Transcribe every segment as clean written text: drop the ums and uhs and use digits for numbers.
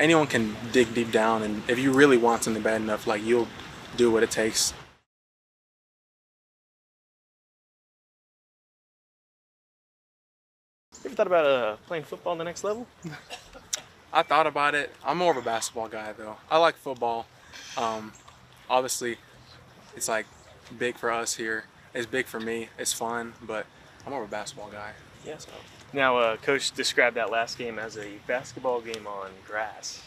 anyone can dig deep down, and if you really want something bad enough, like you'll do what it takes. You ever thought about playing football on the next level? I thought about it. I'm more of a basketball guy though. I like football. Obviously, it's like big for us here. It's big for me. It's fun, but I'm more of a basketball guy. Yeah. So. Now, Coach described that last game as a basketball game on grass.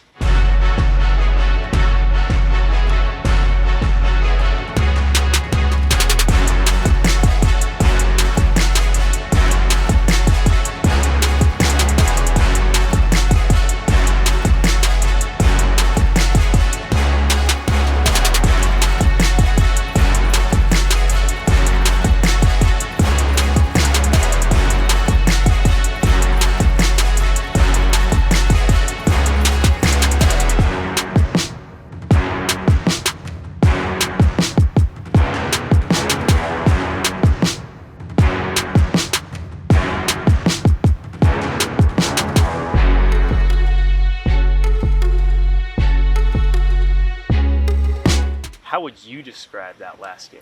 How would you describe that last game?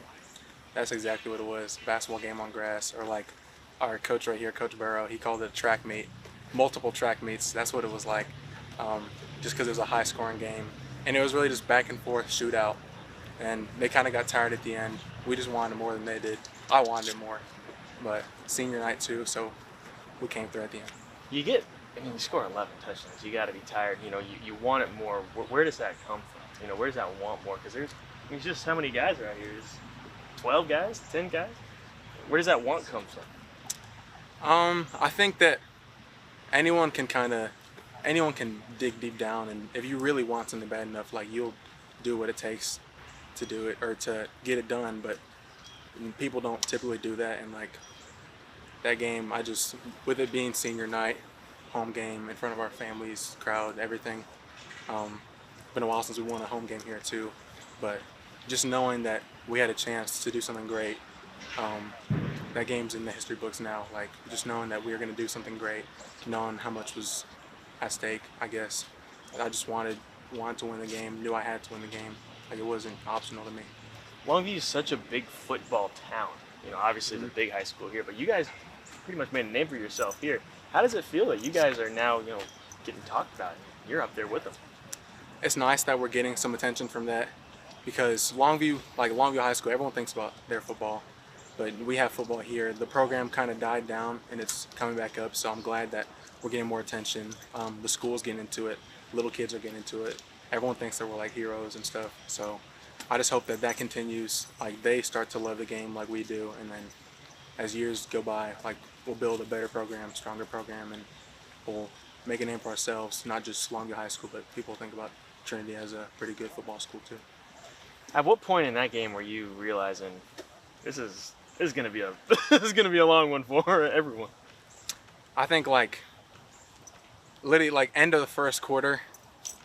That's exactly what it was. Basketball game on grass, or like our coach right here, Coach Burrow, he called it a track meet. Multiple track meets. That's what it was like. Just because it was a high-scoring game, and it was really just back and forth shootout. And they kind of got tired at the end. We just wanted it more than they did. I wanted it more, but senior night too, so we came through at the end. You score 11 touchdowns. You got to be tired. You want it more. Where does that come from? Where does that want more? Because it's just how many guys are out here? There's 12 guys, 10 guys. Where does that want come from? I think that anyone can dig deep down, and if you really want something bad enough, like you'll do what it takes to do it or to get it done. But people don't typically do that, and like that game, with it being senior night, home game in front of our families, crowd, everything. Been a while since we won a home game here too, but just knowing that we had a chance to do something great, that game's in the history books now. Like just knowing that we were going to do something great, knowing how much was at stake, I guess. I just wanted to win the game, knew I had to win the game. Like it wasn't optional to me. Longview is such a big football town. Obviously the big high school here, but you guys pretty much made a name for yourself here. How does it feel that you guys are now, getting talked about? You're up there with them. It's nice that we're getting some attention from that, because Longview High School, everyone thinks about their football, but we have football here. The program kind of died down and it's coming back up, so I'm glad that we're getting more attention. The school's getting into it, little kids are getting into it. Everyone thinks that we're like heroes and stuff, so I just hope that continues. Like they start to love the game like we do, and then as years go by, like we'll build a better program, stronger program, and we'll make a name for ourselves, not just Longview High School, but people think about Trinity as a pretty good football school too. At what point in that game were you realizing this is gonna be a long one for everyone? I think literally end of the first quarter,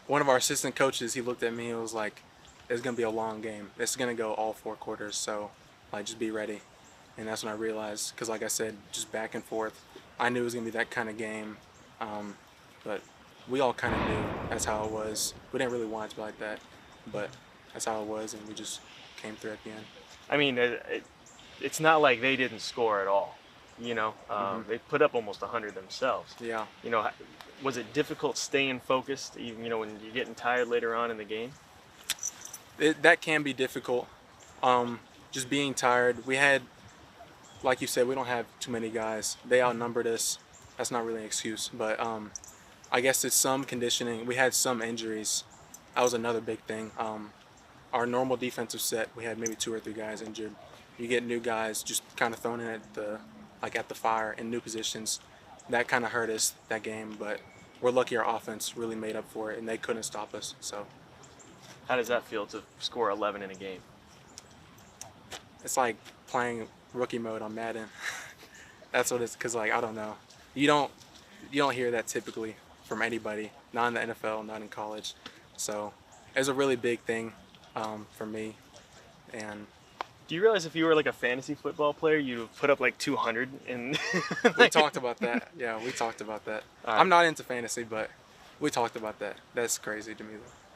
one of our assistant coaches, he looked at me and was like, "It's gonna be a long game. It's gonna go all 4 quarters, so just be ready." And that's when I realized, because like I said, just back and forth, I knew it was gonna be that kind of game, but we all kind of knew that's how it was. We didn't really want it to be like that, but that's how it was, and we just came through at the end. It's not like they didn't score at all. They put up almost 100 themselves. Yeah. Was it difficult staying focused, even when you're getting tired later on in the game? That can be difficult. Just being tired. We had, like you said, we don't have too many guys. They outnumbered us. That's not really an excuse, but I guess it's some conditioning. We had some injuries. That was another big thing. Our normal defensive set, we had maybe 2 or 3 guys injured. You get new guys just kind of thrown in at the fire in new positions. That kind of hurt us that game, but we're lucky our offense really made up for it, and they couldn't stop us. So, how does that feel to score 11 in a game? It's like playing rookie mode on Madden. That's what it's, because I don't know. You don't hear that typically from anybody, not in the NFL, not in college. So it was a really big thing for me. And do you realize if you were like a fantasy football player, you'd have put up like 200? And we talked about that. Yeah, we talked about that. Right. I'm not into fantasy, but We talked about that. That's crazy to me though.